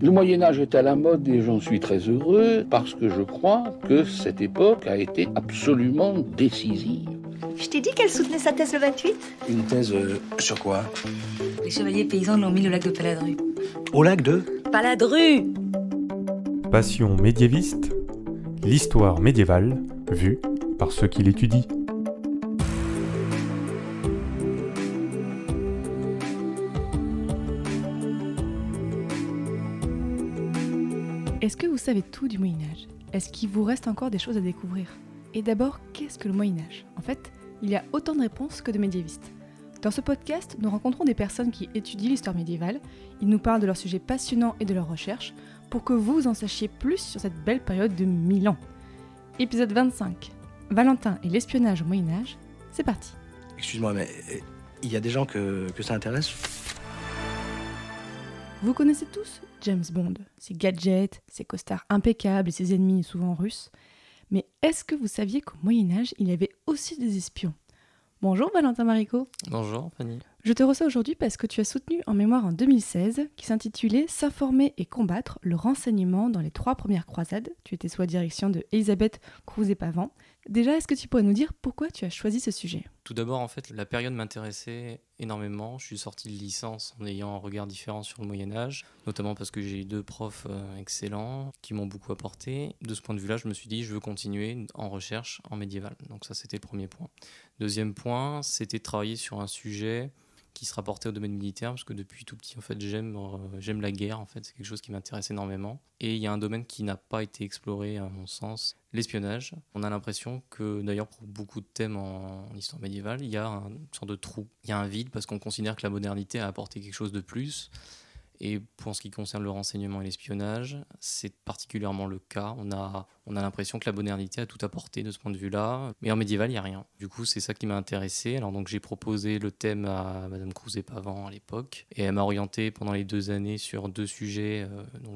Le Moyen-Âge est à la mode et j'en suis très heureux parce que je crois que cette époque a été absolument décisive. Je t'ai dit qu'elle soutenait sa thèse le 28 ? Une thèse sur quoi? Les chevaliers paysans l'ont mis au lac de Paladru. Au lac de Paladru ! Passion médiéviste, l'histoire médiévale vue par ceux qui l'étudient. Est-ce que vous savez tout du Moyen-Âge ? Est-ce qu'il vous reste encore des choses à découvrir ? Et d'abord, qu'est-ce que le Moyen-Âge ? En fait, il y a autant de réponses que de médiévistes. Dans ce podcast, nous rencontrons des personnes qui étudient l'histoire médiévale, ils nous parlent de leurs sujets passionnants et de leurs recherches, pour que vous en sachiez plus sur cette belle période de 1000 ans. Épisode 25, Valentin et l'espionnage au Moyen-Âge, c'est parti. Excuse-moi, mais il y a des gens que ça intéresse? Vous connaissez tous James Bond, ses gadgets, ses costards impeccables et ses ennemis souvent russes. Mais est-ce que vous saviez qu'au Moyen-Âge, il y avait aussi des espions ? Bonjour Valentin Marico. Bonjour Fanny. Je te reçois aujourd'hui parce que tu as soutenu un mémoire en 2016 qui s'intitulait « S'informer et combattre le renseignement dans les 3 premières croisades ». Tu étais sous la direction de Elisabeth Crouzet-Pavant. Déjà, est-ce que tu pourrais nous dire pourquoi tu as choisi ce sujet ? Tout d'abord, en fait, la période m'intéressait énormément. Je suis sorti de licence en ayant un regard différent sur le Moyen-Âge, notamment parce que j'ai eu 2 profs excellents qui m'ont beaucoup apporté. De ce point de vue-là, je me suis dit, je veux continuer en recherche en médiéval. Donc ça, c'était le premier point. Deuxième point, c'était de travailler sur un sujet qui se rapportait au domaine militaire, parce que depuis tout petit, en fait, j'aime la guerre, en fait, c'est quelque chose qui m'intéresse énormément. Et il y a un domaine qui n'a pas été exploré, à mon sens, l'espionnage. On a l'impression que, d'ailleurs, pour beaucoup de thèmes en histoire médiévale, il y a une sorte de trou. Il y a un vide, parce qu'on considère que la modernité a apporté quelque chose de plus. Et pour ce qui concerne le renseignement et l'espionnage, c'est particulièrement le cas. On a l'impression que la modernité a tout apporté de ce point de vue-là, mais en médiéval, il n'y a rien. Du coup, c'est ça qui m'a intéressé. Alors donc, j'ai proposé le thème à Madame Crouzet-Pavant à l'époque, et elle m'a orienté pendant les 2 années sur 2 sujets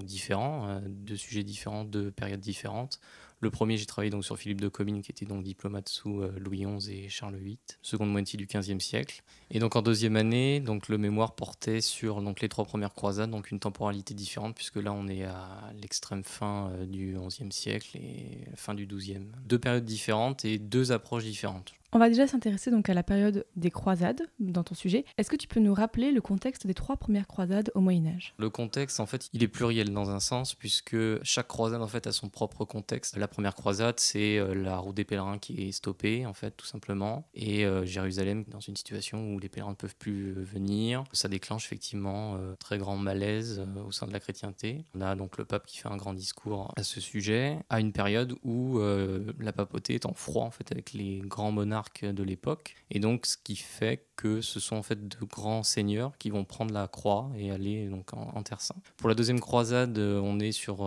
différents, 2 sujets différents, 2 périodes différentes. Le premier, j'ai travaillé donc sur Philippe de Comines, qui était donc diplomate sous Louis XI et Charles VIII, seconde moitié du XVe siècle. Et donc en 2e année, donc le mémoire portait sur donc les 3 premières croisades, donc une temporalité différente, puisque là on est à l'extrême fin du XIe siècle et fin du XIIe. 2 périodes différentes et 2 approches différentes. On va déjà s'intéresser donc à la période des croisades dans ton sujet. Est-ce que tu peux nous rappeler le contexte des 3 premières croisades au Moyen-Âge ? Le contexte, en fait, il est pluriel dans un sens, puisque chaque croisade, en fait, a son propre contexte. La première croisade, c'est la route des pèlerins qui est stoppée, en fait, tout simplement, et Jérusalem dans une situation où les pèlerins ne peuvent plus venir. Ça déclenche effectivement très grand malaise au sein de la chrétienté. On a donc le pape qui fait un grand discours à ce sujet, à une période où la papauté est en froid, en fait, avec les grands monarques de l'époque, et donc ce qui fait que ce sont en fait de grands seigneurs qui vont prendre la croix et aller donc en Terre Sainte. Pour la 2e croisade, on est sur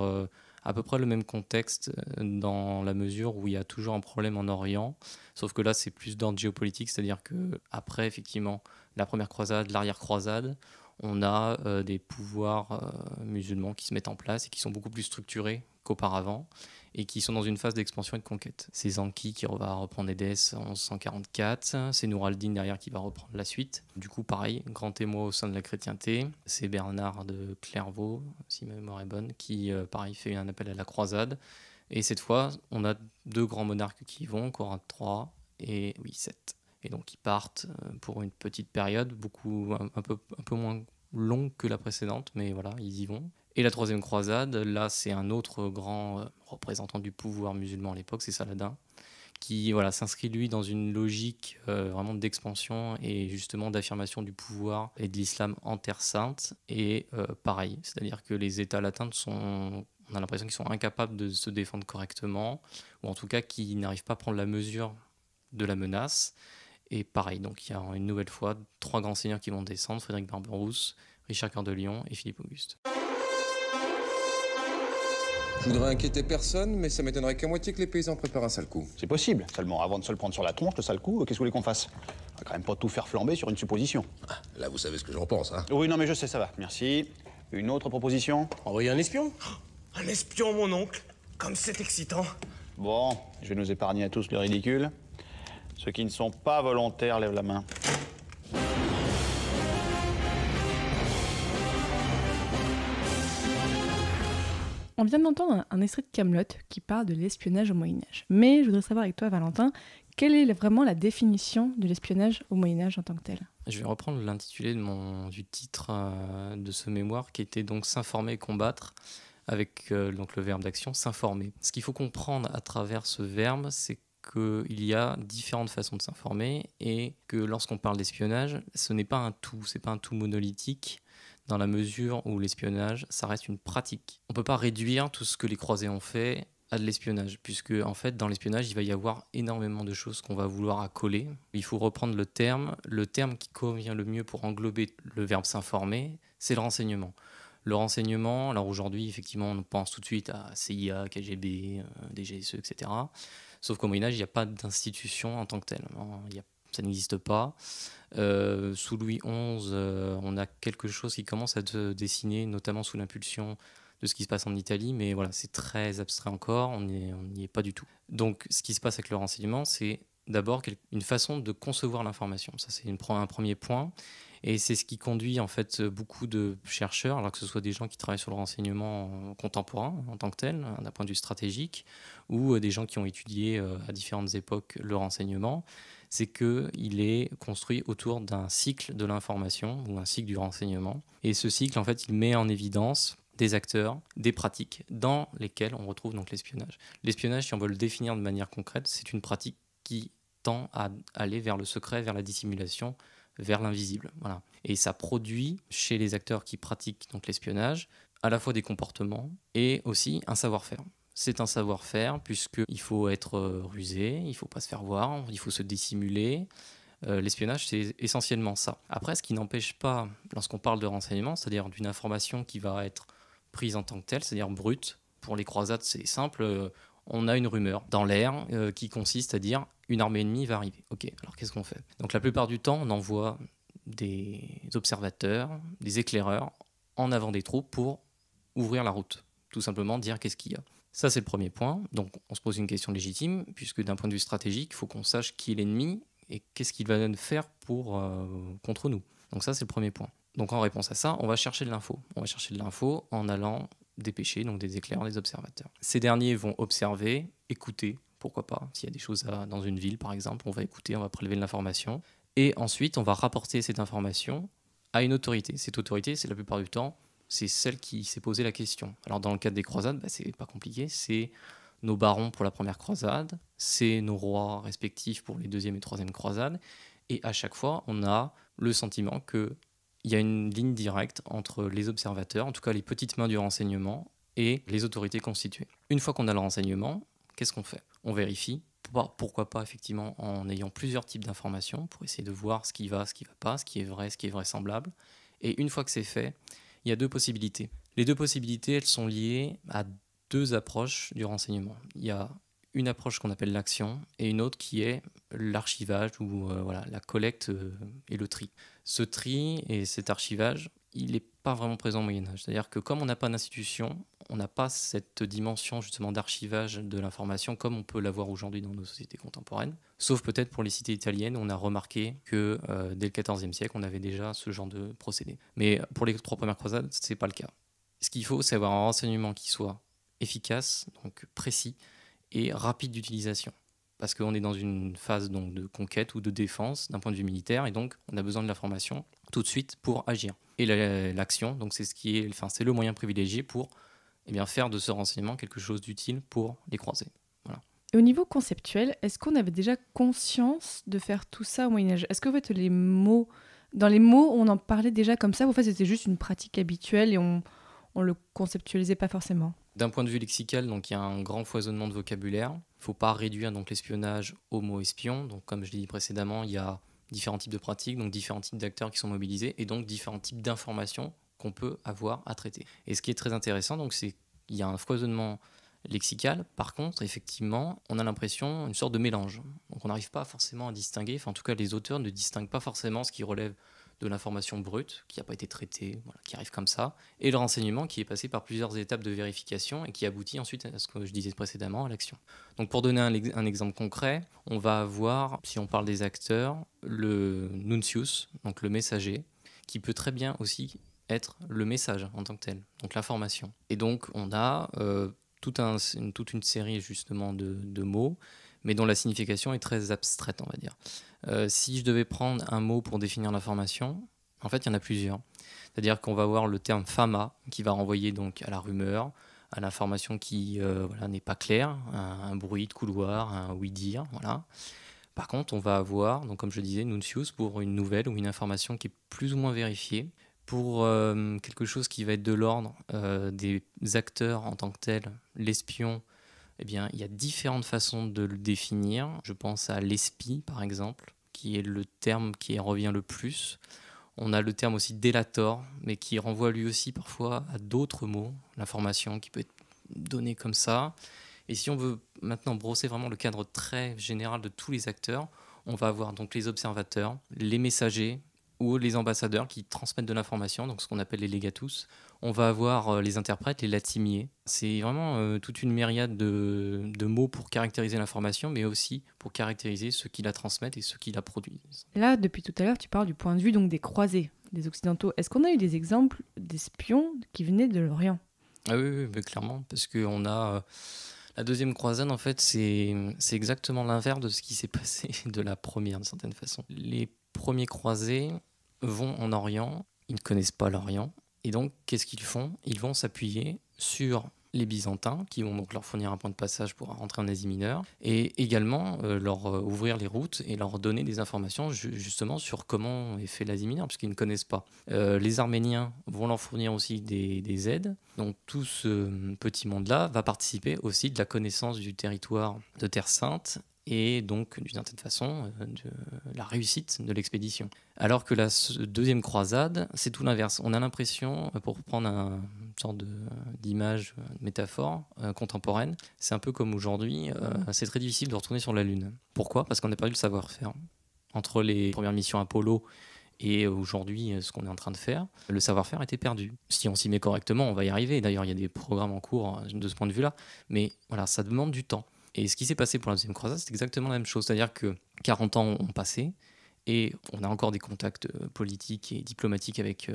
à peu près le même contexte dans la mesure où il y a toujours un problème en Orient, sauf que là c'est plus d'ordre géopolitique, c'est-à-dire que après effectivement la première croisade, l'arrière-croisade, on a des pouvoirs musulmans qui se mettent en place et qui sont beaucoup plus structurés qu'auparavant et qui sont dans une phase d'expansion et de conquête. C'est Zanki qui va reprendre Édesse en 1144, c'est Nour al-Din derrière qui va reprendre la suite. Du coup, pareil, grand témoin au sein de la chrétienté, c'est Bernard de Clairvaux, si ma mémoire est bonne, qui, pareil, fait un appel à la croisade. Et cette fois, on a 2 grands monarques qui y vont, Conrad III et Louis VII. Et donc, ils partent pour une petite période, un peu moins longue que la précédente, mais voilà, ils y vont. Et la 3e croisade, là, c'est un autre grand représentant du pouvoir musulman à l'époque, c'est Saladin, qui s'inscrit, lui, dans une logique vraiment d'expansion et justement d'affirmation du pouvoir et de l'islam en Terre Sainte. Et pareil, c'est-à-dire que les États latins on a l'impression qu'ils sont incapables de se défendre correctement, ou en tout cas qu'ils n'arrivent pas à prendre la mesure de la menace. Et pareil, donc il y a une nouvelle fois 3 grands seigneurs qui vont descendre, Frédéric Barberousse, Richard Cœur de Lion et Philippe Auguste. Je voudrais inquiéter personne, mais ça m'étonnerait qu'à moitié que les paysans préparent un sale coup. C'est possible, seulement avant de se le prendre sur la tronche, le sale coup, qu'est-ce que vous voulez qu'on fasse? On va quand même pas tout faire flamber sur une supposition. Ah, là, vous savez ce que j'en pense, hein. Oui, non mais je sais, ça va, merci. Une autre proposition? Envoyer un espion? Un espion, mon oncle? Comme c'est excitant. Bon, je vais nous épargner à tous le ridicule. Ceux qui ne sont pas volontaires lèvent la main. On vient d'entendre un extrait de Kaamelott qui parle de l'espionnage au Moyen-Âge. Mais je voudrais savoir avec toi, Valentin, quelle est vraiment la définition de l'espionnage au Moyen-Âge en tant que tel ? Je vais reprendre l'intitulé du titre de ce mémoire qui était donc s'informer et combattre avec donc le verbe d'action s'informer. Ce qu'il faut comprendre à travers ce verbe, c'est qu'il y a différentes façons de s'informer et que lorsqu'on parle d'espionnage, ce n'est pas un tout, c'est pas un tout monolithique dans la mesure où l'espionnage, ça reste une pratique. On ne peut pas réduire tout ce que les croisés ont fait à de l'espionnage, puisque en fait dans l'espionnage il va y avoir énormément de choses qu'on va vouloir accoler. Il faut reprendre le terme qui convient le mieux pour englober le verbe s'informer, c'est le renseignement. Le renseignement, alors aujourd'hui effectivement on pense tout de suite à CIA, KGB, DGSE, etc. Sauf qu'au Moyen-Âge il n'y a pas d'institution en tant que telle, ça n'existe pas. Sous Louis XI, on a quelque chose qui commence à se dessiner, notamment sous l'impulsion de ce qui se passe en Italie, mais voilà, c'est très abstrait encore, on n'y est pas du tout. Donc ce qui se passe avec le renseignement, c'est d'abord une façon de concevoir l'information. Ça, c'est un premier point. Et c'est ce qui conduit en fait beaucoup de chercheurs, alors que ce soit des gens qui travaillent sur le renseignement contemporain en tant que tel, d'un point de vue stratégique, ou des gens qui ont étudié à différentes époques le renseignement, c'est qu'il est construit autour d'un cycle de l'information ou un cycle du renseignement. Et ce cycle, en fait, il met en évidence des acteurs, des pratiques dans lesquelles on retrouve donc l'espionnage. L'espionnage, si on veut le définir de manière concrète, c'est une pratique qui tend à aller vers le secret, vers la dissimulation, vers l'invisible. Voilà. Et ça produit chez les acteurs qui pratiquent donc l'espionnage à la fois des comportements et aussi un savoir-faire. C'est un savoir-faire puisqu'il faut être rusé, il ne faut pas se faire voir, il faut se dissimuler. L'espionnage, c'est essentiellement ça. Après, ce qui n'empêche pas, lorsqu'on parle de renseignement, c'est-à-dire d'une information qui va être prise en tant que telle, c'est-à-dire brute. Pour les croisades, c'est simple. On a une rumeur dans l'air qui consiste à dire une armée ennemie va arriver. Ok, alors qu'est-ce qu'on fait ? Donc la plupart du temps, on envoie des observateurs, des éclaireurs en avant des troupes pour ouvrir la route. Tout simplement dire qu'est-ce qu'il y a. Ça, c'est le premier point. Donc on se pose une question légitime, puisque d'un point de vue stratégique, il faut qu'on sache qui est l'ennemi et qu'est-ce qu'il va faire contre nous. Donc ça, c'est le premier point. Donc en réponse à ça, on va chercher de l'info. On va chercher de l'info en allant dépêcher donc des éclaireurs, des observateurs. Ces derniers vont observer, écouter, pourquoi pas. S'il y a des choses dans une ville, par exemple, on va écouter, on va prélever de l'information. Et ensuite, on va rapporter cette information à une autorité. Cette autorité, c'est la plupart du temps, c'est celle qui s'est posé la question. Alors dans le cadre des croisades, c'est pas compliqué, c'est nos barons pour la première croisade, c'est nos rois respectifs pour les deuxième et troisième croisades. Et à chaque fois, on a le sentiment qu'il y a une ligne directe entre les observateurs, en tout cas les petites mains du renseignement, et les autorités constituées. Une fois qu'on a le renseignement, qu'est-ce qu'on fait ? On vérifie, pourquoi pas effectivement en ayant plusieurs types d'informations pour essayer de voir ce qui va pas, ce qui est vrai, ce qui est vraisemblable. Et une fois que c'est fait, il y a deux possibilités. Les deux possibilités, elles sont liées à deux approches du renseignement. Il y a une approche qu'on appelle l'action et une autre qui est l'archivage ou la collecte et le tri. Ce tri et cet archivage, il n'est pas vraiment présent au Moyen-Âge. C'est-à-dire que comme on n'a pas d'institution, on n'a pas cette dimension justement d'archivage de l'information comme on peut l'avoir aujourd'hui dans nos sociétés contemporaines. Sauf peut-être pour les cités italiennes, on a remarqué que dès le XIVe siècle, on avait déjà ce genre de procédé. Mais pour les 3 premières croisades, ce n'est pas le cas. Ce qu'il faut, c'est avoir un renseignement qui soit efficace, donc précis, et rapide d'utilisation. Parce qu'on est dans une phase donc, de conquête ou de défense d'un point de vue militaire, et donc on a besoin de l'information tout de suite pour agir. Et l'action, donc c'est le moyen privilégié pour faire de ce renseignement quelque chose d'utile pour les croisés. Voilà. Et au niveau conceptuel, est-ce qu'on avait déjà conscience de faire tout ça au Moyen-Âge ? Est-ce que en fait, dans les mots, on en parlait déjà comme ça, ou en fait c'était juste une pratique habituelle et on le conceptualisait pas forcément ? D'un point de vue lexical, donc il y a un grand foisonnement de vocabulaire. Il ne faut pas réduire donc l'espionnage au mot espion. Donc comme je l'ai dit précédemment, il y a différents types de pratiques, donc différents types d'acteurs qui sont mobilisés et donc différents types d'informations qu'on peut avoir à traiter. Et ce qui est très intéressant, donc, c'est qu'il y a un foisonnement lexical. Par contre, effectivement, on a l'impression d'une sorte de mélange. Donc on n'arrive pas forcément à distinguer, en tout cas les auteurs ne distinguent pas forcément ce qui relève de l'information brute, qui n'a pas été traitée, qui arrive comme ça, et le renseignement qui est passé par plusieurs étapes de vérification et qui aboutit ensuite à ce que je disais précédemment, à l'action. Donc pour donner un exemple concret, on va avoir, si on parle des acteurs, le nuncius, donc le messager, qui peut très bien aussi être le message en tant que tel, donc l'information. Et donc on a toute une série justement de mots, mais dont la signification est très abstraite, on va dire. Si je devais prendre un mot pour définir l'information, en fait il y en a plusieurs. C'est-à-dire qu'on va avoir le terme fama qui va renvoyer donc à la rumeur, à l'information qui n'est pas claire, un bruit de couloir, un oui-dire, voilà. Par contre, on va avoir, donc comme je disais, nuncius pour une nouvelle ou une information qui est plus ou moins vérifiée. Pour quelque chose qui va être de l'ordre des acteurs en tant que tels, l'espion, eh bien, il y a différentes façons de le définir. Je pense à l'espie, par exemple, qui est le terme qui revient le plus. On a le terme aussi délator, mais qui renvoie lui aussi parfois à d'autres mots, l'information qui peut être donnée comme ça. Et si on veut maintenant brosser vraiment le cadre très général de tous les acteurs, on va avoir donc les observateurs, les messagers ou les ambassadeurs qui transmettent de l'information, donc ce qu'on appelle les legatus. On va avoir les interprètes, les latimiers. C'est vraiment toute une myriade de mots pour caractériser l'information, mais aussi pour caractériser ceux qui la transmettent et ceux qui la produisent. Là, depuis tout à l'heure, tu parles du point de vue donc des croisés, des Occidentaux. Est-ce qu'on a eu des exemples d'espions qui venaient de l'Orient ? Ah oui, clairement, parce qu'on a... la deuxième croisade, en fait, c'est exactement l'inverse de ce qui s'est passé de la première, d'une certaine façon. Les premiers croisés vont en Orient, ils ne connaissent pas l'Orient, et donc, qu'est-ce qu'ils font ? Ils vont s'appuyer sur les Byzantins, qui vont donc leur fournir un point de passage pour rentrer en Asie mineure, et également leur ouvrir les routes et leur donner des informations justement sur comment est fait l'Asie mineure, puisqu'ils ne connaissent pas. Les Arméniens vont leur fournir aussi des aides, donc tout ce petit monde-là va participer aussi de la connaissance du territoire de Terre Sainte, et donc d'une certaine façon de la réussite de l'expédition. Alors que la deuxième croisade, c'est tout l'inverse. On a l'impression, pour prendre une sorte d'image, de métaphore contemporaine, c'est un peu comme aujourd'hui, c'est très difficile de retourner sur la Lune. Pourquoi ? Parce qu'on n'a pas eu le savoir-faire. Entre les premières missions Apollo et aujourd'hui, ce qu'on est en train de faire, le savoir-faire était perdu. Si on s'y met correctement, on va y arriver. D'ailleurs, il y a des programmes en cours de ce point de vue-là. Mais voilà, ça demande du temps. Et ce qui s'est passé pour la deuxième croisade, c'est exactement la même chose. C'est-à-dire que 40 ans ont passé et on a encore des contacts politiques et diplomatiques avec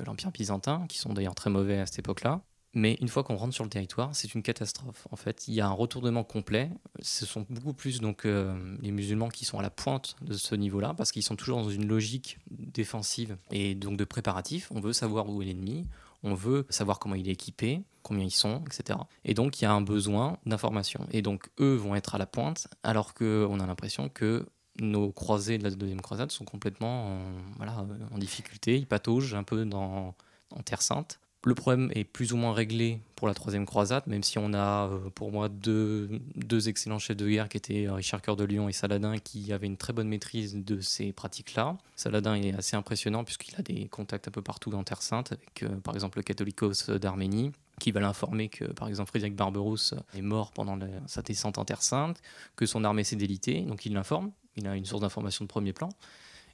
l'Empire byzantin, qui sont d'ailleurs très mauvais à cette époque-là. Mais une fois qu'on rentre sur le territoire, c'est une catastrophe. En fait, il y a un retournement complet. Ce sont beaucoup plus les musulmans qui sont à la pointe de ce niveau-là, parce qu'ils sont toujours dans une logique défensive et donc de préparatif. On veut savoir où est l'ennemi. On veut savoir comment il est équipé, combien ils sont, etc. Et donc, il y a un besoin d'information. Et donc, eux vont être à la pointe, alors qu'on a l'impression que nos croisés de la deuxième croisade sont complètement en difficulté. Ils pataugent un peu en Terre Sainte. Le problème est plus ou moins réglé pour la troisième croisade, même si on a, pour moi, deux excellents chefs de guerre qui étaient Richard Cœur de Lion et Saladin, qui avaient une très bonne maîtrise de ces pratiques-là. Saladin est assez impressionnant puisqu'il a des contacts un peu partout dans Terre Sainte, avec par exemple le Catholicos d'Arménie, qui va l'informer que, par exemple, Frédéric Barberousse est mort pendant sa descente en Terre Sainte, que son armée s'est délitée, donc il l'informe. Il a une source d'information de premier plan.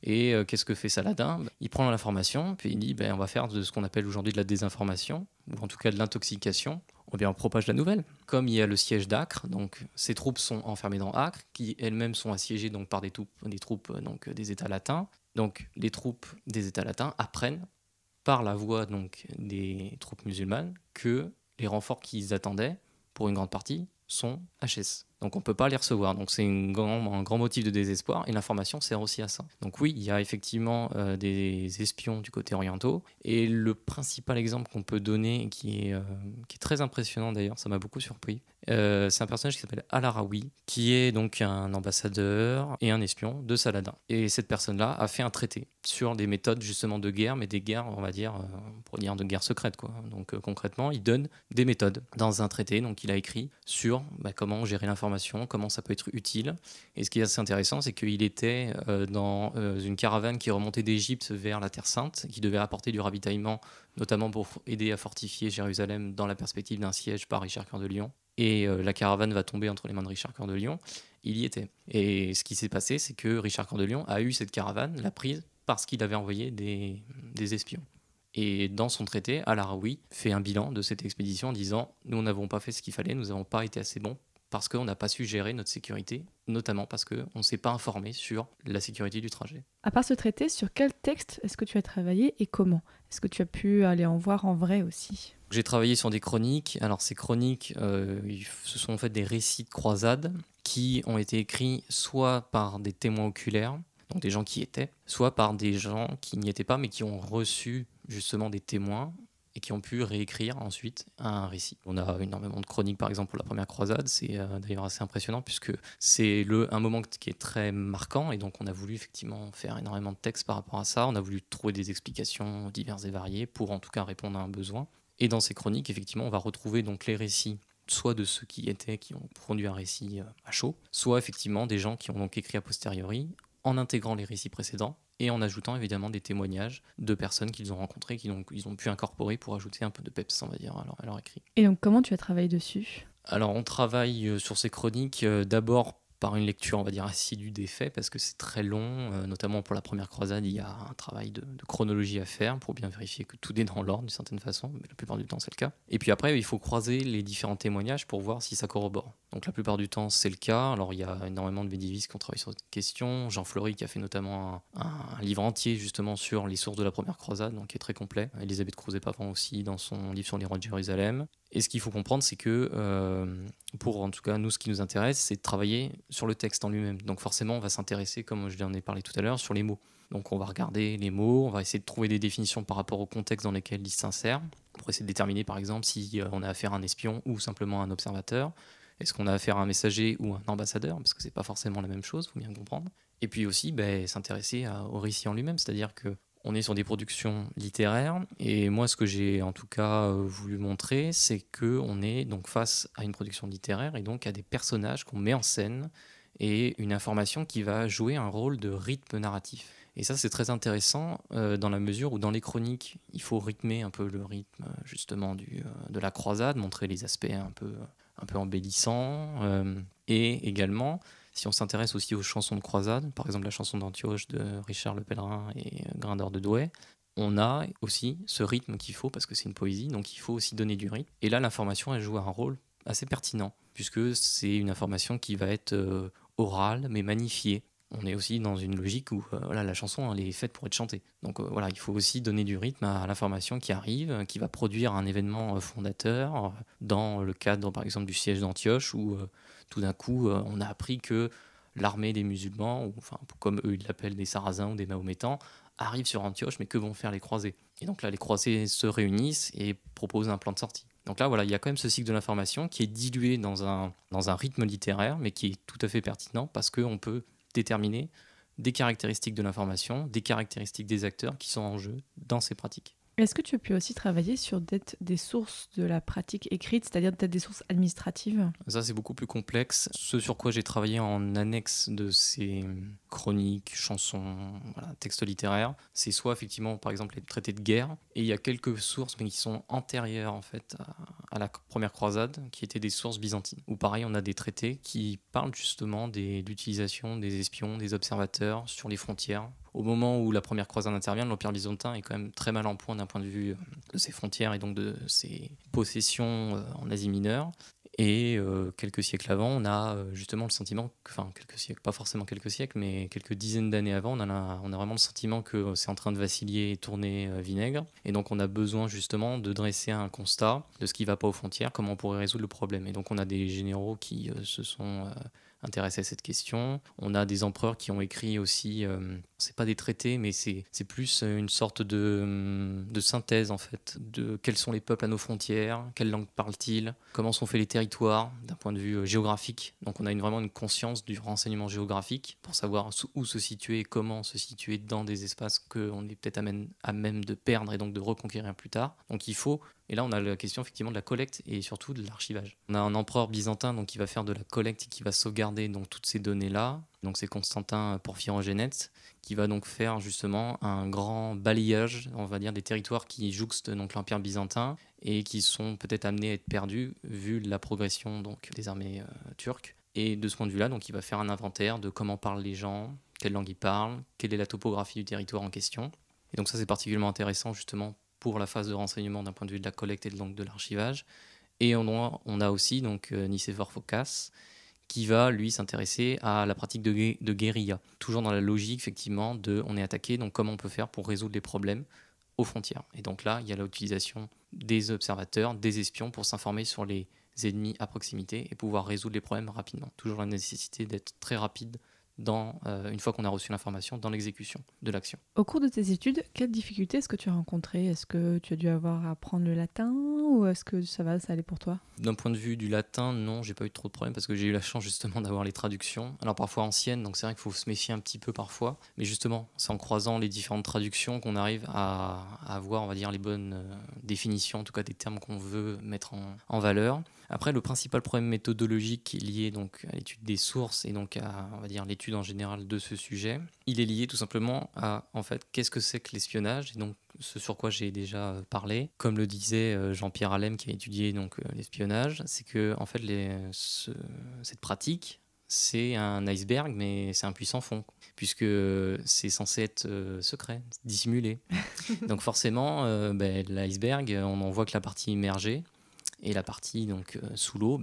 Et qu'est-ce que fait Saladin ? Il prend l'information, puis il dit on va faire de ce qu'on appelle aujourd'hui de la désinformation, ou en tout cas de l'intoxication. On propage la nouvelle. Comme il y a le siège d'Acre, donc ces troupes sont enfermées dans Acre, qui elles-mêmes sont assiégées donc, par des troupes des États latins. Donc les troupes des États latins apprennent par la voix donc, des troupes musulmanes que les renforts qu'ils attendaient, pour une grande partie, sont HS. Donc on ne peut pas les recevoir. Donc c'est un grand motif de désespoir et l'information sert aussi à ça. Donc oui, il y a effectivement des espions du côté orientaux et le principal exemple qu'on peut donner qui est très impressionnant d'ailleurs, ça m'a beaucoup surpris, c'est un personnage qui s'appelle Al-Arawi qui est donc un ambassadeur et un espion de Saladin. Et cette personne-là a fait un traité sur des méthodes justement de guerre, mais des guerres, on va dire, pour dire de guerre secrète quoi. Donc concrètement, il donne des méthodes dans un traité, donc il a écrit sur comment gérer l'information, comment ça peut être utile. Et ce qui est assez intéressant, c'est qu'il était dans une caravane qui remontait d'Égypte vers la Terre Sainte, qui devait apporter du ravitaillement, notamment pour aider à fortifier Jérusalem dans la perspective d'un siège par Richard Cœur de Lion. Et la caravane va tomber entre les mains de Richard Cœur de Lion. Il y était. Et ce qui s'est passé, c'est que Richard Cœur de Lion a eu cette caravane, l'a prise, parce qu'il avait envoyé des espions. Et dans son traité, Al-Arawi fait un bilan de cette expédition en disant « Nous n'avons pas fait ce qu'il fallait, nous n'avons pas été assez bons parce qu'on n'a pas su gérer notre sécurité, notamment parce qu'on ne s'est pas informé sur la sécurité du trajet. À part ce traité, sur quel texte est-ce que tu as travaillé et comment? Est-ce que tu as pu aller en voir en vrai aussi? J'ai travaillé sur des chroniques. Alors ces chroniques, ce sont en fait des récits de croisades qui ont été écrits soit par des témoins oculaires, donc des gens qui y étaient, soit par des gens qui n'y étaient pas mais qui ont reçu justement des témoins et qui ont pu réécrire ensuite un récit. On a énormément de chroniques par exemple pour la première croisade, c'est d'ailleurs assez impressionnant puisque c'est un moment qui est très marquant et donc on a voulu effectivement faire énormément de textes par rapport à ça, on a voulu trouver des explications diverses et variées pour en tout cas répondre à un besoin. Et dans ces chroniques, effectivement, on va retrouver donc les récits soit de ceux qui ont produit un récit à chaud, soit effectivement des gens qui ont donc écrit a posteriori en intégrant les récits précédents et en ajoutant évidemment des témoignages de personnes qu'ils ont rencontrées, qu'ils ont pu incorporer pour ajouter un peu de peps, on va dire, à leur écrit. Et donc comment tu as travaillé dessus? Alors on travaille sur ces chroniques d'abord par une lecture, on va dire, assidue des faits, parce que c'est très long, notamment pour la première croisade, il y a un travail de chronologie à faire pour bien vérifier que tout est dans l'ordre d'une certaine façon, mais la plupart du temps c'est le cas. Et puis après, il faut croiser les différents témoignages pour voir si ça corrobore. Donc la plupart du temps c'est le cas, alors il y a énormément de médiévistes qui ont travaillé sur cette question, Jean Fleury qui a fait notamment un livre entier justement sur les sources de la première croisade, donc qui est très complet, Elisabeth Crouzet-Pavant aussi dans son livre sur les rois de Jérusalem. Et ce qu'il faut comprendre, c'est que, pour en tout cas nous, ce qui nous intéresse, c'est de travailler sur le texte en lui-même. Donc forcément, on va s'intéresser, comme je l'en ai parlé tout à l'heure, sur les mots. Donc on va regarder les mots, on va essayer de trouver des définitions par rapport au contexte dans lequel ils s'insèrent, pour essayer de déterminer par exemple si on a affaire à un espion ou simplement à un observateur. Est-ce qu'on a affaire à un messager ou un ambassadeur? Parce que c'est pas forcément la même chose, il faut bien comprendre. Et puis aussi s'intéresser au récit en lui-même, c'est-à-dire que on est sur des productions littéraires et moi ce que j'ai en tout cas voulu montrer, c'est qu'on est donc face à une production littéraire et donc à des personnages qu'on met en scène et une information qui va jouer un rôle de rythme narratif. Et ça c'est très intéressant dans la mesure où dans les chroniques il faut rythmer un peu le rythme justement de la croisade, montrer les aspects un peu embellissants et également si on s'intéresse aussi aux chansons de croisade, par exemple la chanson d'Antioche de Richard Le Pèlerin et Grindor de Douai, on a aussi ce rythme qu'il faut parce que c'est une poésie, donc il faut aussi donner du rythme. Et là, l'information, elle joue un rôle assez pertinent puisque c'est une information qui va être orale mais magnifiée. On est aussi dans une logique où la chanson elle est faite pour être chantée. Donc il faut aussi donner du rythme à l'information qui arrive, qui va produire un événement fondateur. Dans le cadre par exemple du siège d'Antioche où tout d'un coup on a appris que l'armée des musulmans, ou enfin comme eux ils l'appellent des Sarrasins ou des Mahométans, arrive sur Antioche, mais que vont faire les croisés? Et donc là les croisés se réunissent et proposent un plan de sortie. Donc là, il y a quand même ce cycle de l'information qui est dilué dans un rythme littéraire, mais qui est tout à fait pertinent parce qu'on peut déterminer des caractéristiques de l'information, des caractéristiques des acteurs qui sont en jeu dans ces pratiques. Est-ce que tu as pu aussi travailler sur des sources de la pratique écrite, c'est-à-dire peut-être des sources administratives? Ça, c'est beaucoup plus complexe. Ce sur quoi j'ai travaillé en annexe de ces chroniques, chansons, textes littéraires, c'est soit effectivement, par exemple, les traités de guerre, et il y a quelques sources, mais qui sont antérieures en fait à la première croisade, qui étaient des sources byzantines. Où pareil, on a des traités qui parlent justement de l'utilisation des espions, des observateurs sur les frontières. Au moment où la première croisade intervient, l'Empire byzantin est quand même très mal en point d'un point de vue de ses frontières et donc de ses possessions en Asie mineure. Et quelques siècles avant, on a justement le sentiment, quelques siècles, pas forcément quelques siècles, mais quelques dizaines d'années avant, on a vraiment le sentiment que c'est en train de vaciller et tourner vinaigre. Et donc on a besoin justement de dresser un constat de ce qui ne va pas aux frontières, comment on pourrait résoudre le problème. Et donc on a des généraux qui se sont intéressés à cette question. On a des empereurs qui ont écrit aussi, c'est pas des traités, mais c'est plus une sorte de synthèse en fait, de quels sont les peuples à nos frontières, quelle langue parlent-ils, comment sont faits les territoires d'un point de vue géographique. Donc on a vraiment une conscience du renseignement géographique pour savoir où se situer et comment se situer dans des espaces qu'on est peut-être à même de perdre et donc de reconquérir plus tard. Donc il faut. Et là, on a la question effectivement de la collecte et surtout de l'archivage. On a un empereur byzantin donc, qui va faire de la collecte et qui va sauvegarder donc, toutes ces données-là. Donc c'est Constantin Porphyrogénète qui va donc faire justement un grand balayage, on va dire, des territoires qui jouxtent donc l'Empire byzantin et qui sont peut-être amenés à être perdus vu la progression donc, des armées turques. Et de ce point de vue-là, donc, il va faire un inventaire de comment parlent les gens, quelle langue ils parlent, quelle est la topographie du territoire en question. Et donc ça, c'est particulièrement intéressant justement pour la phase de renseignement d'un point de vue de la collecte et donc de l'archivage. Et on a aussi donc Nicéphore Phocas, qui va, lui, s'intéresser à la pratique de guérilla. Toujours dans la logique, effectivement, on est attaqué, donc comment on peut faire pour résoudre les problèmes aux frontières. Et donc là, il y a l'utilisation des observateurs, des espions, pour s'informer sur les ennemis à proximité et pouvoir résoudre les problèmes rapidement. Toujours la nécessité d'être très rapide une fois qu'on a reçu l'information, dans l'exécution de l'action. Au cours de tes études, quelles difficultés est-ce que tu as rencontrées ? Est-ce que tu as dû avoir à apprendre le latin ou est-ce que ça allait pour toi ? D'un point de vue du latin, non, j'ai pas eu trop de problèmes parce que j'ai eu la chance justement d'avoir les traductions. Alors parfois anciennes, donc c'est vrai qu'il faut se méfier un petit peu parfois. Mais justement, c'est en croisant les différentes traductions qu'on arrive à avoir, on va dire, les bonnes définitions, en tout cas des termes qu'on veut mettre en valeur. Après, le principal problème méthodologique lié donc à l'étude des sources et donc à, on va dire, l'étude en général de ce sujet, il est lié tout simplement à, en fait, qu'est-ce que c'est que l'espionnage, et donc ce sur quoi j'ai déjà parlé. Comme le disait Jean-Pierre Allem, qui a étudié donc l'espionnage, c'est que en fait cette pratique, c'est un iceberg, mais c'est un puissant fond, puisque c'est censé être secret, dissimulé. Donc forcément, l'iceberg, on n'en voit que la partie immergée. Et la partie donc sous l'eau,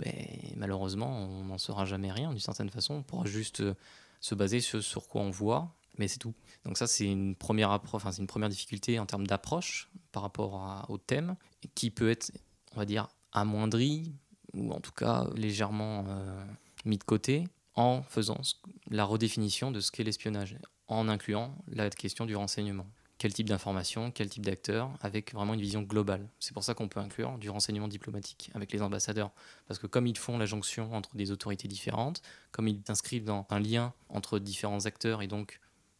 malheureusement, on n'en saura jamais rien d'une certaine façon. On pourra juste se baser sur quoi on voit, mais c'est tout. Donc ça, c'est une première difficulté en termes d'approche par rapport au thème, qui peut être, on va dire, amoindrie, ou en tout cas légèrement mis de côté, en faisant la redéfinition de ce qu'est l'espionnage, en incluant la question du renseignement. Quel type d'information, quel type d'acteur, avec vraiment une vision globale. C'est pour ça qu'on peut inclure du renseignement diplomatique avec les ambassadeurs. Parce que comme ils font la jonction entre des autorités différentes, comme ils s'inscrivent dans un lien entre différents acteurs et donc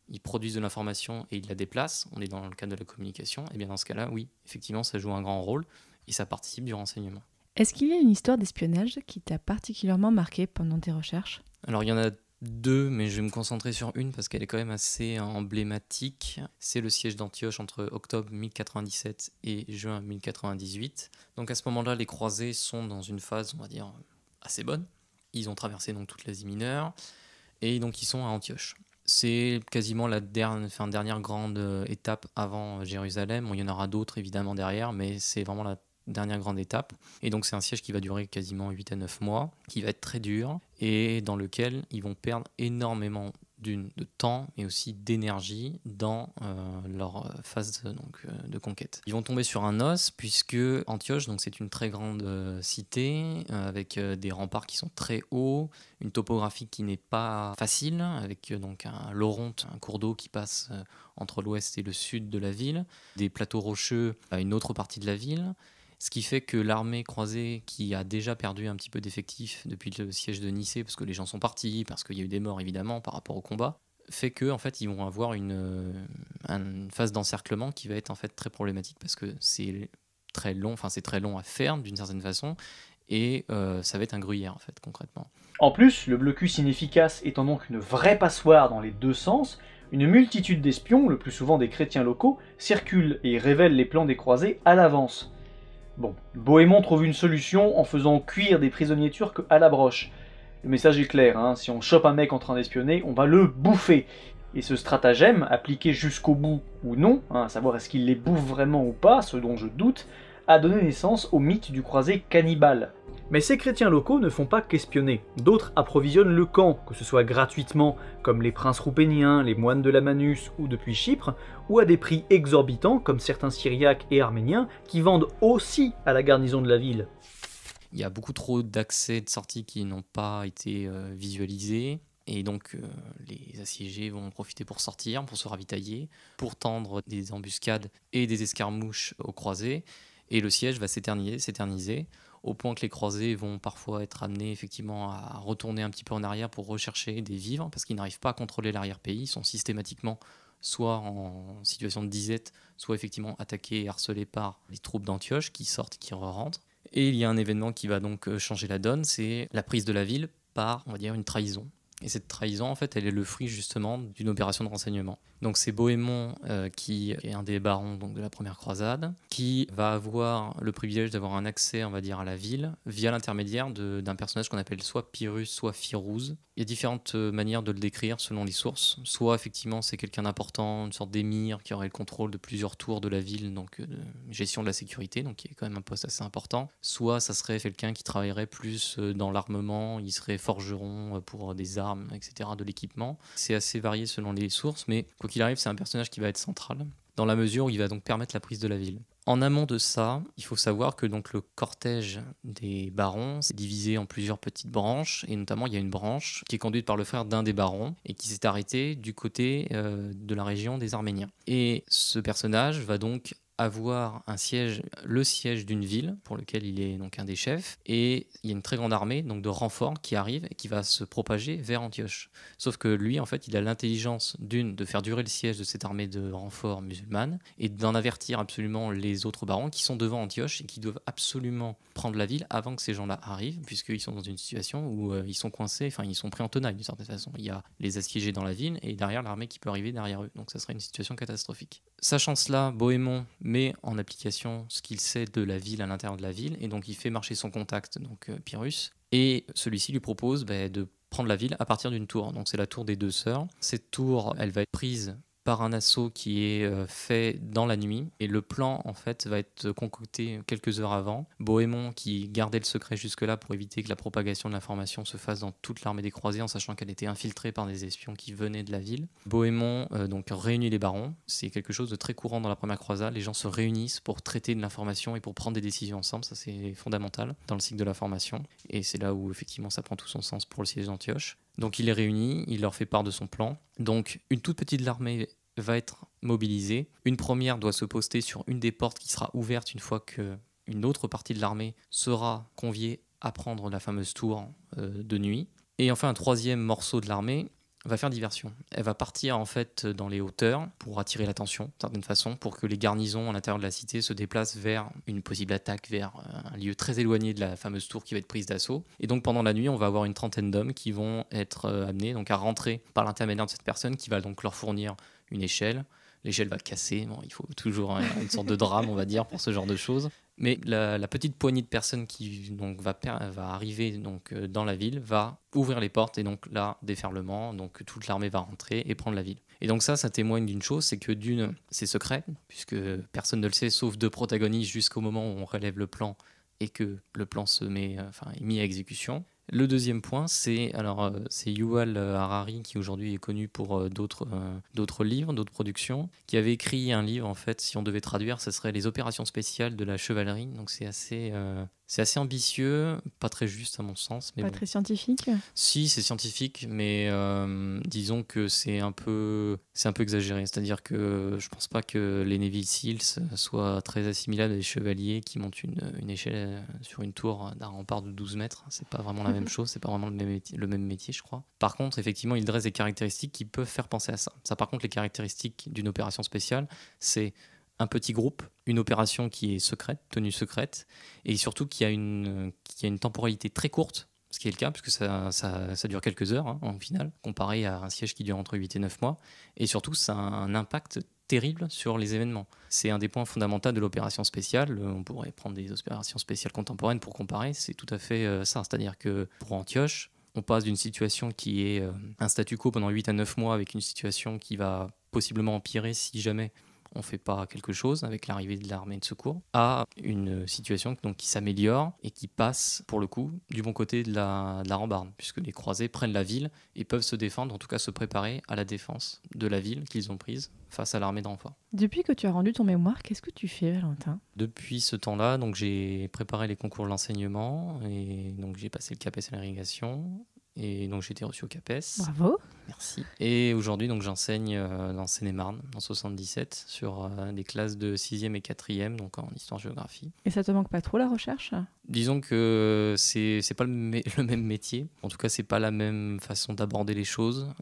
ils produisent de l'information et ils la déplacent, on est dans le cadre de la communication, et bien dans ce cas-là, oui, effectivement, ça joue un grand rôle et ça participe du renseignement. Est-ce qu'il y a une histoire d'espionnage qui t'a particulièrement marqué pendant tes recherches ? Alors il y en a deux, mais je vais me concentrer sur une parce qu'elle est quand même assez emblématique. C'est le siège d'Antioche entre octobre 1097 et juin 1098. Donc à ce moment-là, les croisés sont dans une phase, on va dire, assez bonne. Ils ont traversé donc toute l'Asie mineure et donc ils sont à Antioche. C'est quasiment la dernière grande étape avant Jérusalem. Bon, il y en aura d'autres évidemment derrière, mais c'est vraiment la dernière grande étape. Et donc c'est un siège qui va durer quasiment 8 à 9 mois, qui va être très dur et dans lequel ils vont perdre énormément de temps mais aussi d'énergie dans leur phase de conquête. Ils vont tomber sur un os puisque Antioche, donc c'est une très grande cité avec des remparts qui sont très hauts, une topographie qui n'est pas facile avec donc un l'Oronte, un cours d'eau qui passe entre l'ouest et le sud de la ville, des plateaux rocheux à une autre partie de la ville. Ce qui fait que l'armée croisée, qui a déjà perdu un petit peu d'effectifs depuis le siège de Nicée, parce que les gens sont partis, parce qu'il y a eu des morts évidemment par rapport au combat, fait que en fait ils vont avoir une phase d'encerclement qui va être en fait très problématique parce que c'est très long à faire d'une certaine façon, et ça va être un gruyère en fait concrètement. En plus, le blocus inefficace étant donc une vraie passoire dans les deux sens, une multitude d'espions, le plus souvent des chrétiens locaux, circulent et révèlent les plans des croisés à l'avance. Bon, Bohémond trouve une solution en faisant cuire des prisonniers turcs à la broche. Le message est clair, si on chope un mec en train d'espionner, on va le bouffer. Et ce stratagème, appliqué jusqu'au bout ou non, à savoir est-ce qu'il les bouffe vraiment ou pas, ce dont je doute, a donné naissance au mythe du croisé cannibale. Mais ces chrétiens locaux ne font pas qu'espionner. D'autres approvisionnent le camp, que ce soit gratuitement, comme les princes roupéniens, les moines de la Manus ou depuis Chypre, ou à des prix exorbitants, comme certains Syriaques et Arméniens, qui vendent aussi à la garnison de la ville. Il y a beaucoup trop d'accès et de sorties qui n'ont pas été visualisés. Et donc les assiégés vont en profiter pour sortir, pour se ravitailler, pour tendre des embuscades et des escarmouches aux croisés. Et le siège va s'éterniser, au point que les croisés vont parfois être amenés effectivement à retourner un petit peu en arrière pour rechercher des vivres, parce qu'ils n'arrivent pas à contrôler l'arrière-pays, ils sont systématiquement soit en situation de disette, soit effectivement attaqués et harcelés par les troupes d'Antioche qui sortent, qui rentrent. Et il y a un événement qui va donc changer la donne, c'est la prise de la ville par, on va dire, une trahison. Et cette trahison, en fait, elle est le fruit justement d'une opération de renseignement. Donc c'est Bohémond qui est un des barons donc, de la première croisade, qui va avoir le privilège d'avoir un accès, on va dire, à la ville via l'intermédiaire d'un personnage qu'on appelle soit Pyrrhus, soit Phirouz. Il y a différentes manières de le décrire selon les sources. Soit effectivement c'est quelqu'un d'important, une sorte d'émir qui aurait le contrôle de plusieurs tours de la ville, donc de gestion de la sécurité, donc qui est quand même un poste assez important. Soit ça serait quelqu'un qui travaillerait plus dans l'armement, il serait forgeron pour des armes, etc., de l'équipement. C'est assez varié selon les sources, mais quoi qu'il arrive, c'est un personnage qui va être central, dans la mesure où il va donc permettre la prise de la ville. En amont de ça, il faut savoir que donc le cortège des barons s'est divisé en plusieurs petites branches, et notamment il y a une branche qui est conduite par le frère d'un des barons et qui s'est arrêtée du côté de la région des Arméniens. Et ce personnage va donc avoir un siège, le siège d'une ville pour lequel il est donc un des chefs, et il y a une très grande armée donc de renforts qui arrive et qui va se propager vers Antioche. Sauf que lui, en fait, il a l'intelligence de faire durer le siège de cette armée de renforts musulmane et d'en avertir absolument les autres barons qui sont devant Antioche et qui doivent absolument prendre la ville avant que ces gens-là arrivent, puisqu'ils sont dans une situation où ils sont coincés, enfin ils sont pris en tenaille d'une certaine façon. Il y a les assiégés dans la ville et derrière l'armée qui peut arriver derrière eux, donc ça serait une situation catastrophique. Sachant cela, Bohémond met en application ce qu'il sait de la ville à l'intérieur de la ville, et donc il fait marcher son contact, donc Pyrrhus, et celui-ci lui propose de prendre la ville à partir d'une tour. Donc c'est la tour des deux sœurs. Cette tour, elle va être prise par un assaut qui est fait dans la nuit, et le plan en fait va être concocté quelques heures avant. Bohémond, qui gardait le secret jusque-là pour éviter que la propagation de l'information se fasse dans toute l'armée des croisés, en sachant qu'elle était infiltrée par des espions qui venaient de la ville. Bohémond donc réunit les barons. C'est quelque chose de très courant dans la première croisade. Les gens se réunissent pour traiter de l'information et pour prendre des décisions ensemble. Ça, c'est fondamental dans le cycle de l'information, et c'est là où effectivement ça prend tout son sens pour le siège d'Antioche. Donc il les réunit, il leur fait part de son plan. Donc une toute petite armée va être mobilisée. Une première doit se poster sur une des portes qui sera ouverte une fois qu'une autre partie de l'armée sera conviée à prendre la fameuse tour de nuit. Et enfin un troisième morceau de l'armée va faire diversion. Elle va partir en fait dans les hauteurs pour attirer l'attention d'une certaine façon, pour que les garnisons à l'intérieur de la cité se déplacent vers une possible attaque, vers un lieu très éloigné de la fameuse tour qui va être prise d'assaut. Et donc pendant la nuit, on va avoir une trentaine d'hommes qui vont être amenés donc à rentrer par l'intermédiaire de cette personne qui va donc leur fournir une échelle. L'échelle va casser, bon, il faut toujours une sorte de drame, on va dire, pour ce genre de choses. Mais la petite poignée de personnes qui donc, va arriver donc, dans la ville va ouvrir les portes, et donc là, déferlement, donc toute l'armée va rentrer et prendre la ville. Et donc ça témoigne d'une chose, c'est que c'est secret, puisque personne ne le sait, sauf deux protagonistes jusqu'au moment où on relève le plan et que le plan est mis à exécution. Le deuxième point, c'est Yuval Harari, qui aujourd'hui est connu pour d'autres livres, d'autres productions, qui avait écrit un livre, en fait, si on devait traduire, ce serait Les opérations spéciales de la chevalerie. Donc c'est assez ambitieux, pas très juste à mon sens. Mais pas très scientifique. Si, c'est scientifique, mais disons que c'est un peu exagéré. C'est-à-dire que je pense pas que les Navy Seals soient très assimilables à des chevaliers qui montent une échelle sur une tour d'un rempart de 12 mètres. C'est pas vraiment la même chose, c'est pas vraiment le même métier, je crois. Par contre, effectivement, il dresse des caractéristiques qui peuvent faire penser à ça. Ça, par contre, les caractéristiques d'une opération spéciale, c'est un petit groupe, une opération qui est secrète, tenue secrète, et surtout qui a une temporalité très courte, ce qui est le cas, puisque ça dure quelques heures, en final, comparé à un siège qui dure entre 8 et 9 mois, et surtout ça a un impact terrible sur les événements. C'est un des points fondamentaux de l'opération spéciale. On pourrait prendre des opérations spéciales contemporaines pour comparer, c'est tout à fait ça, c'est-à-dire que pour Antioche, on passe d'une situation qui est un statu quo pendant 8 à 9 mois avec une situation qui va possiblement empirer si jamais on ne fait pas quelque chose avec l'arrivée de l'armée de secours, à une situation donc, qui s'améliore et qui passe, pour le coup, du bon côté de la rambarde, puisque les croisés prennent la ville et peuvent se défendre, en tout cas se préparer à la défense de la ville qu'ils ont prise face à l'armée de renfort. Depuis que tu as rendu ton mémoire, qu'est-ce que tu fais, Valentin ? Depuis ce temps-là, donc, j'ai préparé les concours de l'enseignement, et donc j'ai passé le CAPES à l'irrigation, et donc j'ai été reçu au CAPES. Bravo. Merci. Et aujourd'hui, donc, j'enseigne dans Seine-et-Marne, en 77, sur des classes de 6e et 4e, donc en histoire-géographie. Et ça te manque pas trop la recherche ? Disons que c'est pas le même métier. En tout cas, c'est pas la même façon d'aborder les choses,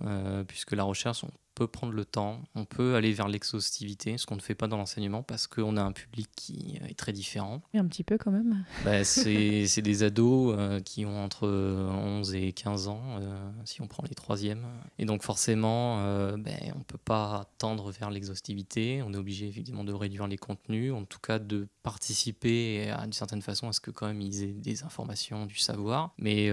puisque la recherche, on peut prendre le temps, on peut aller vers l'exhaustivité, ce qu'on ne fait pas dans l'enseignement parce qu'on a un public qui est très différent. Et un petit peu quand même. C'est des ados qui ont entre 11 et 15 ans, si on prend les 3e. Et donc forcément, on ne peut pas tendre vers l'exhaustivité. On est obligé évidemment de réduire les contenus, en tout cas de participer d'une certaine façon à ce que quand même ils aient des informations, du savoir. Mais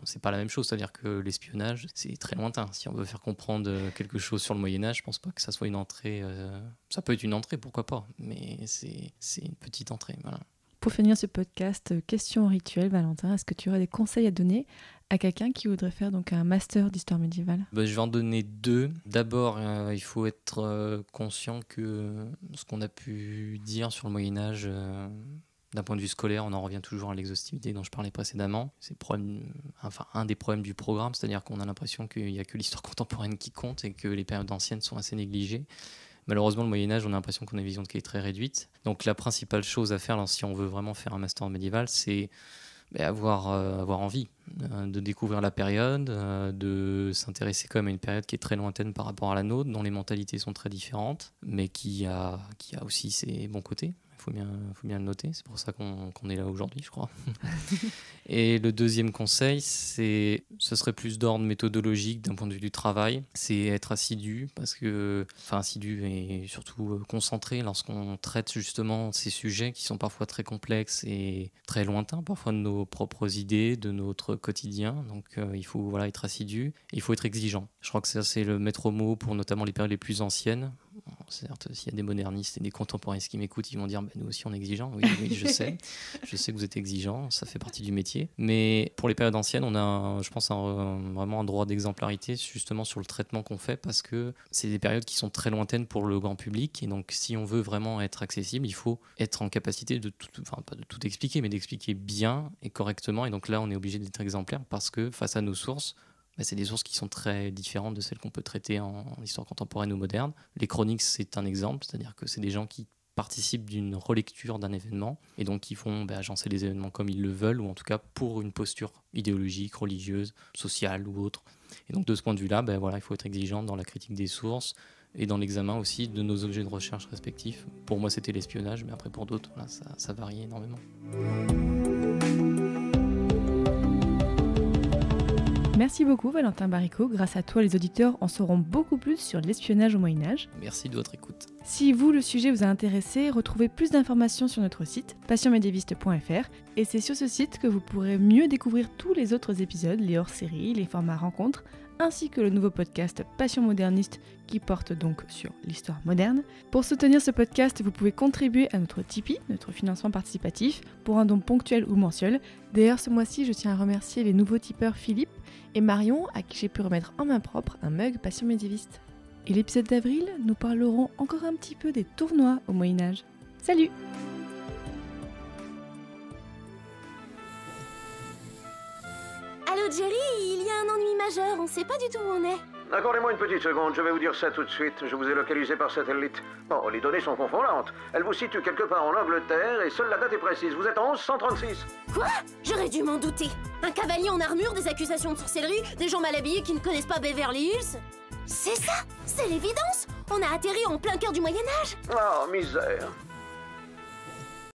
c'est pas la même chose, c'est-à-dire que l'espionnage, c'est très lointain. Si on veut faire comprendre quelque chose sur le Moyen-Âge, je pense pas que ça soit une entrée. Ça peut être une entrée, pourquoi pas, mais c'est une petite entrée. Voilà. Pour finir ce podcast, question rituelle, Valentin, est-ce que tu aurais des conseils à donner à quelqu'un qui voudrait faire donc un master d'histoire médiévale ? Je vais en donner 2. D'abord, il faut être conscient que ce qu'on a pu dire sur le Moyen-Âge, d'un point de vue scolaire, on en revient toujours à l'exhaustivité dont je parlais précédemment. C'est un des problèmes du programme, c'est-à-dire qu'on a l'impression qu'il n'y a que l'histoire contemporaine qui compte et que les périodes anciennes sont assez négligées. Malheureusement, le Moyen-Âge, on a l'impression qu'on a une vision qui est très réduite. Donc la principale chose à faire, là, si on veut vraiment faire un master médiéval, c'est avoir envie de découvrir la période, de s'intéresser quand même à une période qui est très lointaine par rapport à la nôtre, dont les mentalités sont très différentes, mais qui a aussi ses bons côtés. Il faut bien le noter, c'est pour ça qu'on est là aujourd'hui, je crois. Et le deuxième conseil, ce serait plus d'ordre méthodologique d'un point de vue du travail, c'est être assidu, assidu et surtout concentré lorsqu'on traite justement ces sujets qui sont parfois très complexes et très lointains, parfois de nos propres idées, de notre quotidien. Donc il faut être assidu, et il faut être exigeant. Je crois que ça, c'est le maître mot pour notamment les périodes les plus anciennes. Certes, s'il y a des modernistes et des contemporains qui m'écoutent, ils vont dire nous aussi on est exigeants. Oui, je sais. Je sais que vous êtes exigeants, ça fait partie du métier. Mais pour les périodes anciennes, on a, je pense, vraiment un droit d'exemplarité justement sur le traitement qu'on fait, parce que c'est des périodes qui sont très lointaines pour le grand public. Et donc, si on veut vraiment être accessible, il faut être en capacité pas de tout expliquer, mais d'expliquer bien et correctement. Et donc là, on est obligé d'être exemplaire parce que face à nos sources, c'est des sources qui sont très différentes de celles qu'on peut traiter en histoire contemporaine ou moderne. Les chroniques, c'est un exemple, c'est-à-dire que c'est des gens qui participent d'une relecture d'un événement et donc qui font agencer les événements comme ils le veulent, ou en tout cas pour une posture idéologique, religieuse, sociale ou autre. Et donc de ce point de vue-là, il faut être exigeant dans la critique des sources et dans l'examen aussi de nos objets de recherche respectifs. Pour moi, c'était l'espionnage, mais après pour d'autres, ça varie énormément. Merci beaucoup Valentin Baricot, grâce à toi les auditeurs en sauront beaucoup plus sur l'espionnage au Moyen-Âge. Merci de votre écoute. Si le sujet vous a intéressé, retrouvez plus d'informations sur notre site passionmédiéviste.fr, et c'est sur ce site que vous pourrez mieux découvrir tous les autres épisodes, les hors-séries, les formats rencontres, ainsi que le nouveau podcast Passion moderniste qui porte donc sur l'histoire moderne. Pour soutenir ce podcast, vous pouvez contribuer à notre Tipeee, notre financement participatif, pour un don ponctuel ou mensuel. D'ailleurs, ce mois-ci, je tiens à remercier les nouveaux tipeurs Philippe et Marion, à qui j'ai pu remettre en main propre un mug Passion médiéviste. Et l'épisode d'avril, nous parlerons encore un petit peu des tournois au Moyen-Âge. Salut! Allô Jerry, il y a un ennui majeur, on sait pas du tout où on est. Accordez-moi une petite seconde, je vais vous dire ça tout de suite. Je vous ai localisé par satellite. Bon, les données sont confondantes. Elle vous situe quelque part en Angleterre et seule la date est précise. Vous êtes en 1136. Quoi? J'aurais dû m'en douter. Un cavalier en armure, des accusations de sorcellerie, des gens mal habillés qui ne connaissent pas Beverly Hills. C'est ça, c'est l'évidence. On a atterri en plein cœur du Moyen-Âge. Oh, misère.